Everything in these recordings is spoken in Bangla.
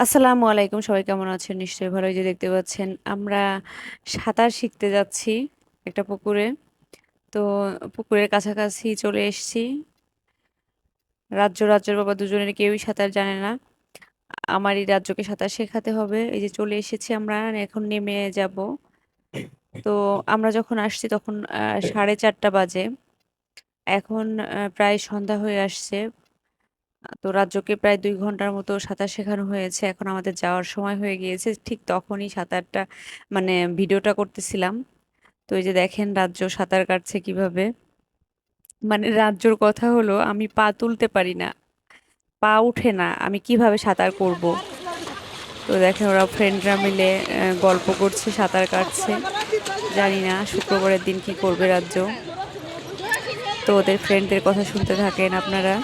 আসসালামু আলাইকুম, সবাই কেমন আছেন? নিশ্চয়ই ভালো। এই যে দেখতে পাচ্ছেন আমরা সাঁতার শিখতে যাচ্ছি একটা পুকুরে। তো পুকুরের কাছাকাছি চলে এসেছি। রাজ্যের বাবা দুজনের কেউই সাঁতার জানে না। আমারই রাজ্যকে সাঁতার শেখাতে হবে। এই যে চলে এসেছি আমরা, এখন নেমে যাব। তো আমরা যখন আসছি তখন 4:30 বাজে। এখন প্রায় সন্ধ্যা হয়ে আসছে। তো রাজ্যকে প্রায় 2 ঘন্টার মতো সাঁতার শেখানো হয়েছে। এখন আমাদের যাওয়ার সময় হয়ে গিয়েছে। ঠিক তখনই সাঁতারটা মানে ভিডিওটা করতেছিলাম। তো এই যে দেখেন রাজ্য সাঁতার কাটছে কিভাবে। মানে রাজ্যর কথা হলো, আমি পা তুলতে পারি না, পা উঠে না, আমি কিভাবে সাঁতার করব। তো দেখেন ওরা ফ্রেন্ডরা মিলে গল্প করছে, সাঁতার কাটছে। জানি না শুক্রবারের দিন কি করবে রাজ্য। তো ওদের ফ্রেন্ডদের কথা শুনতে থাকেন আপনারা।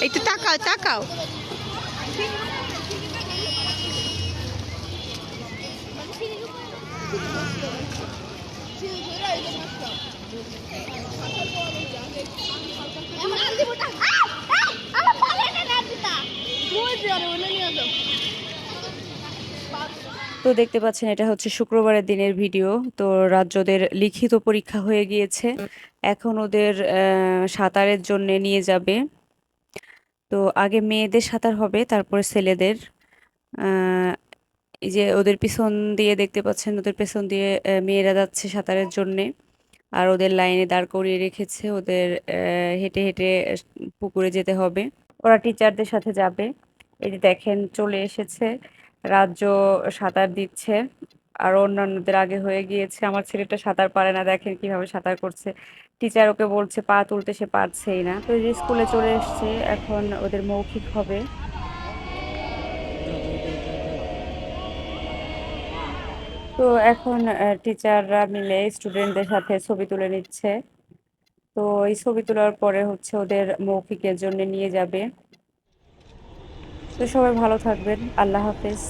একটু তাকাও তাকাও। তো দেখতে পাচ্ছেন এটা হচ্ছে শুক্রবারের দিনের ভিডিও। তো রাজ্যদের লিখিত পরীক্ষা হয়ে গিয়েছে। এখন ওদের সাঁতারের জন্য নিয়ে যাবে। তো আগে মেয়েদের সাঁতার হবে, তারপরে ছেলেদের। আহ, এই যে ওদের পিছন দিয়ে দেখতে পাচ্ছেন, ওদের পেছন দিয়ে মেয়েরা যাচ্ছে সাঁতারের জন্যে। আর ওদের লাইনে দাঁড় করিয়ে রেখেছে। ওদের হেঁটে হেঁটে পুকুরে যেতে হবে। ওরা টিচারদের সাথে যাবে। এই যে দেখেন চলে এসেছে, রাজ্য সাঁতার দিচ্ছে। আর অন্যান্যদের আগে হয়ে গিয়েছে। আমার ছেলেটা সাঁতার পারে না, দেখেন কিভাবে সাঁতার করছে। টিচার ওকে বলছে পা তুলতে, সে পারছেই না। তো এই যে স্কুলে চলে এসছে, এখন ওদের মৌখিক হবে। তো এখন টিচাররা মিলে স্টুডেন্টদের সাথে ছবি তুলে নিচ্ছে। তো এই ছবি তোলার পরে হচ্ছে ওদের মৌখিকের জন্য নিয়ে যাবে। তো সবাই ভালো থাকবেন, আল্লাহ হাফেজ।